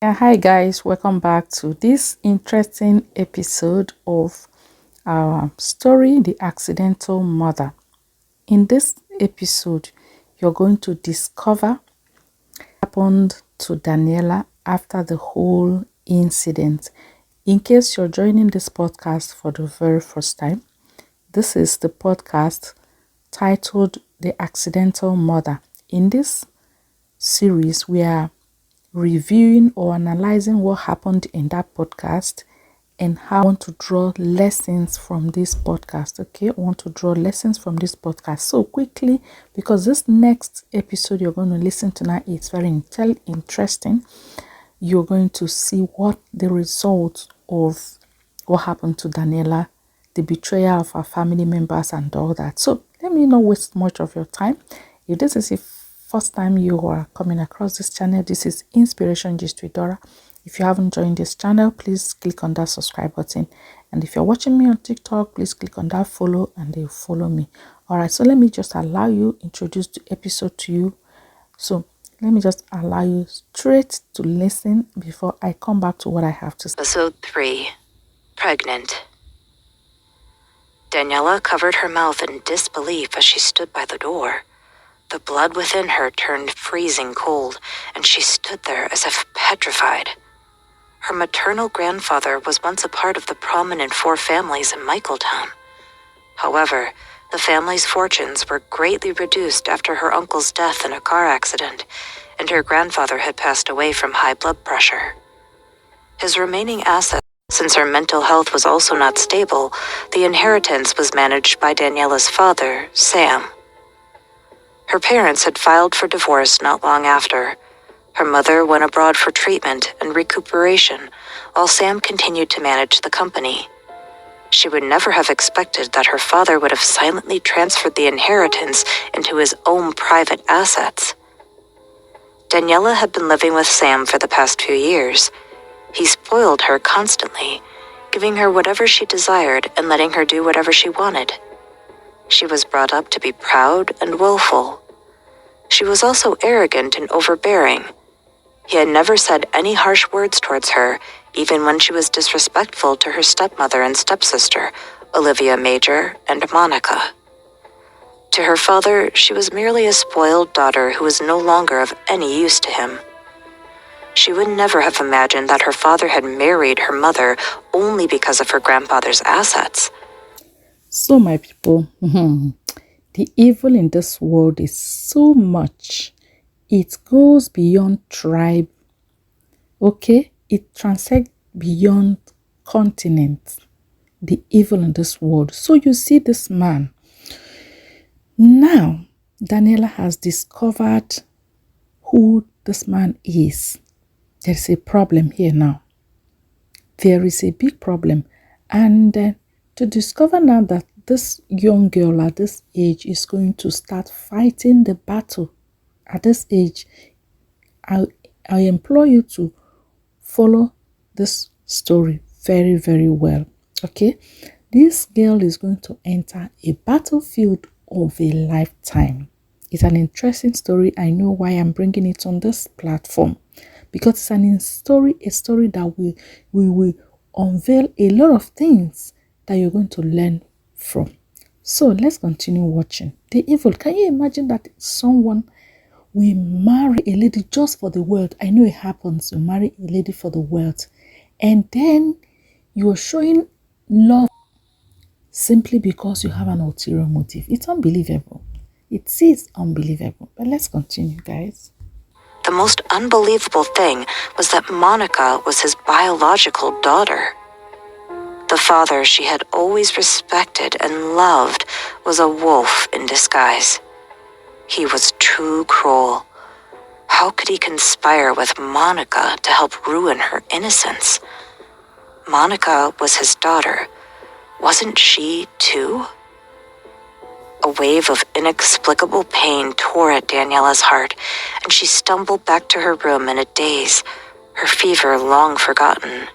Yeah, hi guys, welcome back to this interesting episode of our story, The Accidental Mother. In this episode, you're going to discover what happened to Daniela after the whole incident. In case you're joining this podcast for the very first time, this is the podcast titled The Accidental Mother. In this series, we are reviewing or analyzing what happened in that podcast and how I want to draw lessons from this podcast. Okay, I want to draw lessons from this podcast so quickly because this next episode you're going to listen to now is very interesting. You're going to see what the result of what happened to Daniela, the betrayal of her family members, and all that. So let me not waste much of your time. If this is the first time you are coming across this channel, this is Inspiration Gist with Dora. If you haven't joined this channel, please click on that subscribe button. And if you're watching me on TikTok, please click on that follow and they'll follow me. All right, so let me just allow you introduce the episode to you. So let me just allow you straight to listen before I come back to what I have to say. Episode 3. Pregnant. Daniella covered her mouth in disbelief as she stood by the door. The blood within her turned freezing cold, and she stood there as if petrified. Her maternal grandfather was once a part of the prominent four families in Michaeltown. However, the family's fortunes were greatly reduced after her uncle's death in a car accident, and her grandfather had passed away from high blood pressure. His remaining assets, since her mental health was also not stable, the inheritance was managed by Daniella's father, Sam. Her parents had filed for divorce not long after. Her mother went abroad for treatment and recuperation, while Sam continued to manage the company. She would never have expected that her father would have silently transferred the inheritance into his own private assets. Daniella had been living with Sam for the past few years. He spoiled her constantly, giving her whatever she desired and letting her do whatever she wanted. She was brought up to be proud and willful. She was also arrogant and overbearing. He had never said any harsh words towards her, even when she was disrespectful to her stepmother and stepsister, Olivia Major and Monica. To her father, she was merely a spoiled daughter who was no longer of any use to him. She would never have imagined that her father had married her mother only because of her grandfather's assets. So my people, the evil in this world is so much. It goes beyond tribe. Okay? It transcends beyond continents. The evil in this world. So you see this man. Now, Daniela has discovered who this man is. There's a problem here now. There is a big problem. And to discover now that this young girl at this age is going to start fighting the battle at this age, I implore you to follow this story very, very well. Okay? This girl is going to enter a battlefield of a lifetime. It's an interesting story. I know why I'm bringing it on this platform. Because it's a story that we will unveil a lot of things that you're going to learn from. So let's continue watching. The evil. Can you imagine that someone will marry a lady just for the wealth? I know it happens. You marry a lady for the wealth, and then you're showing love simply because you have an ulterior motive. It's unbelievable. It is unbelievable. But let's continue, guys. The most unbelievable thing was that Monica was his biological daughter. The father she had always respected and loved was a wolf in disguise. He was too cruel. How could he conspire with Monica to help ruin her innocence? Monica was his daughter. Wasn't she, too? A wave of inexplicable pain tore at Daniella's heart, and she stumbled back to her room in a daze, her fever long forgotten.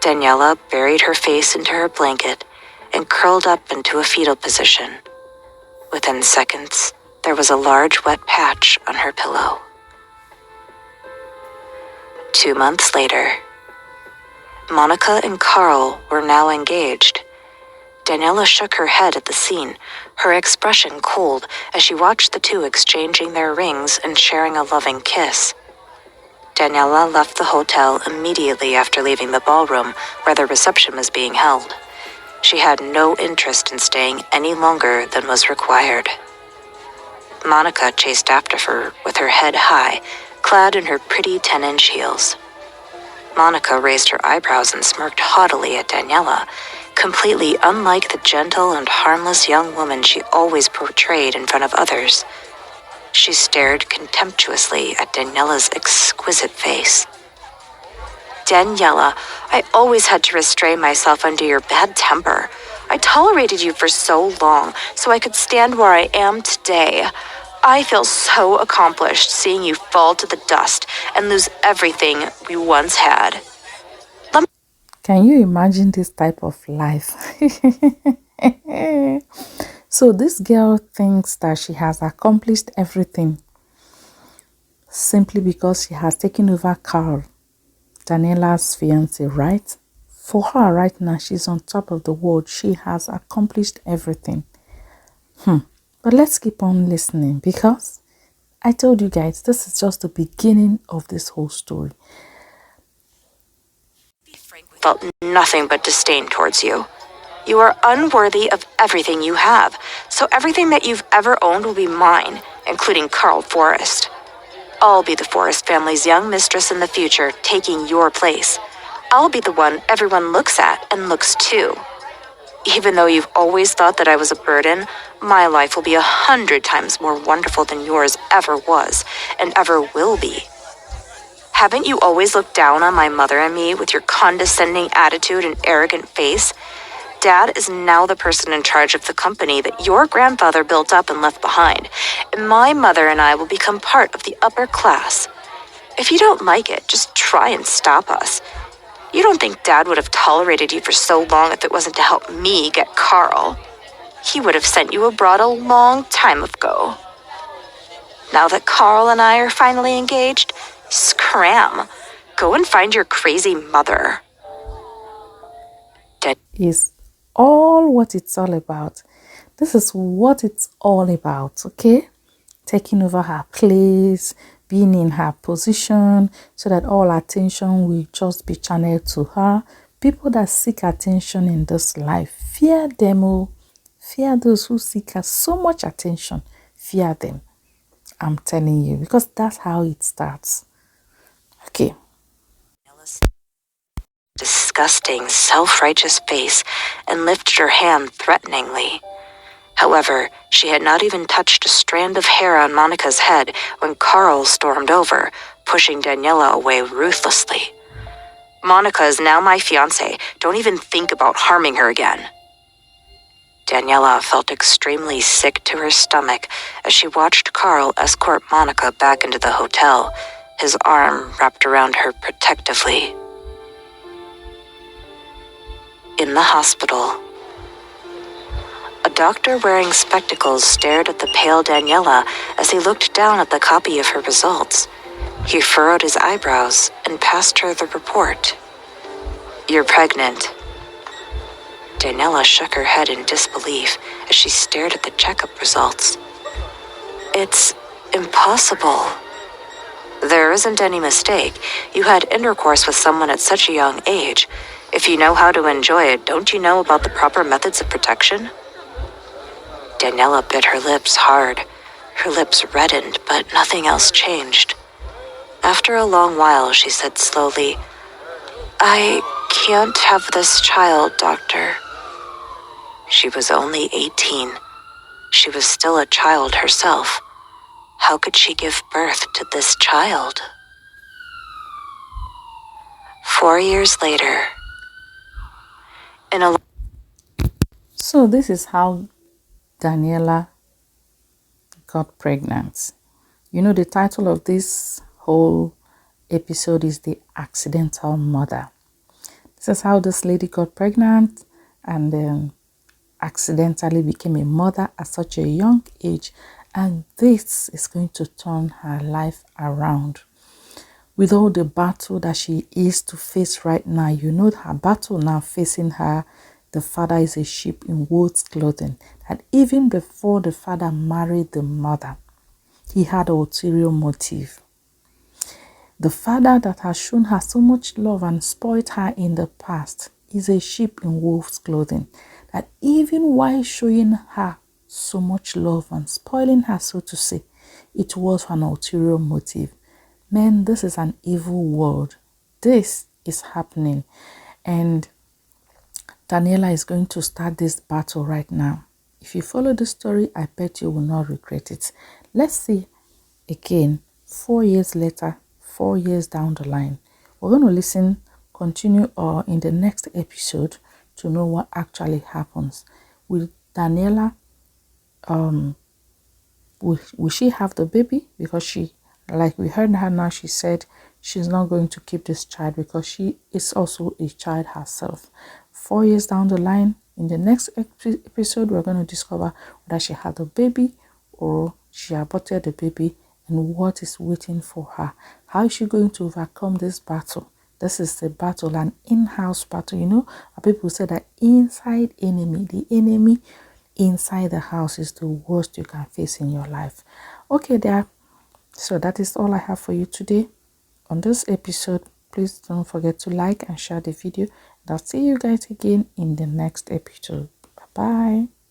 Daniella buried her face into her blanket and curled up into a fetal position. Within seconds, there was a large wet patch on her pillow. 2 months later, Monica and Carl were now engaged. Daniella shook her head at the scene, her expression cold as she watched the two exchanging their rings and sharing a loving kiss. Daniella left the hotel immediately after leaving the ballroom where the reception was being held. She had no interest in staying any longer than was required. Monica chased after her with her head high, clad in her pretty 10-inch heels. Monica raised her eyebrows and smirked haughtily at Daniella, completely unlike the gentle and harmless young woman she always portrayed in front of others. She stared contemptuously at Daniella's exquisite face. Daniella, I always had to restrain myself under your bad temper. I tolerated you for so long, so I could stand where I am today. I feel so accomplished seeing you fall to the dust and lose everything we once had. Can you imagine this type of life? So this girl thinks that she has accomplished everything simply because she has taken over Carl, Daniella's fiance, right? For her right now, she's on top of the world. She has accomplished everything. But let's keep on listening, because I told you guys, this is just the beginning of this whole story. Felt nothing but disdain towards you. You are unworthy of everything you have, so everything that you've ever owned will be mine, including Carl Forrest. I'll be the Forrest family's young mistress in the future, taking your place. I'll be the one everyone looks at and looks to. Even though you've always thought that I was a burden, my life will be 100 times more wonderful than yours ever was and ever will be. Haven't you always looked down on my mother and me with your condescending attitude and arrogant face? Dad is now the person in charge of the company that your grandfather built up and left behind, and my mother and I will become part of the upper class. If you don't like it, just try and stop us. You don't think Dad would have tolerated you for so long if it wasn't to help me get Carl. He would have sent you abroad a long time ago. Now that Carl and I are finally engaged, scram. Go and find your crazy mother. Is all what it's all about. This is what it's all about, okay? Taking over her place, being in her position so that all attention will just be channeled to her. People that seek attention in this life, fear them. Oh, fear those who seek so much attention. Fear them. I'm telling you, because that's how it starts. Okay. Disgusting, self-righteous face and lifted her hand threateningly. However, she had not even touched a strand of hair on Monica's head when Carl stormed over, pushing Daniella away ruthlessly. Monica is now my fiancée. Don't even think about harming her again. Daniella felt extremely sick to her stomach as she watched Carl escort Monica back into the hotel, his arm wrapped around her protectively. In the hospital, a doctor wearing spectacles stared at the pale Daniella as he looked down at the copy of her results. He furrowed his eyebrows and passed her the report. You're pregnant. Daniella shook her head in disbelief as she stared at the checkup results. It's impossible. There isn't any mistake. You had intercourse with someone at such a young age. If you know how to enjoy it, don't you know about the proper methods of protection? Daniella bit her lips hard. Her lips reddened, but nothing else changed. After a long while, she said slowly, I can't have this child, doctor. She was only 18. She was still a child herself. How could she give birth to this child? 4 years later, So this is how Daniella got pregnant. You know, the title of this whole episode is The Accidental Mother. This is how this lady got pregnant and then accidentally became a mother at such a young age. And this is going to turn her life around. with all the battle that she is to face right now. You know her battle now facing her. The father is a sheep in wolf's clothing. That even before the father married the mother, he had an ulterior motive. The father that has shown her so much love and spoiled her in the past is a sheep in wolf's clothing. That even while showing her so much love and spoiling her, so to say, it was an ulterior motive. Man, this is an evil world. This is happening. And Daniella is going to start this battle right now. If you follow the story, I bet you will not regret it. Let's see again, 4 years later, 4 years down the line. We're going to continue in the next episode to know what actually happens. Will Daniella, will she have the baby? Because she, like we heard her now, she said she's not going to keep this child because she is also a child herself. 4 years down the line, in the next episode, we're going to discover whether she had a baby or she aborted the baby and what is waiting for her. How is she going to overcome this battle? This is the battle, an in-house battle. You know, people say that inside enemy, the enemy inside the house is the worst you can face in your life. Okay, there. So that is all I have for you today on this episode. Please don't forget to like and share the video. And I'll see you guys again in the next episode. Bye bye.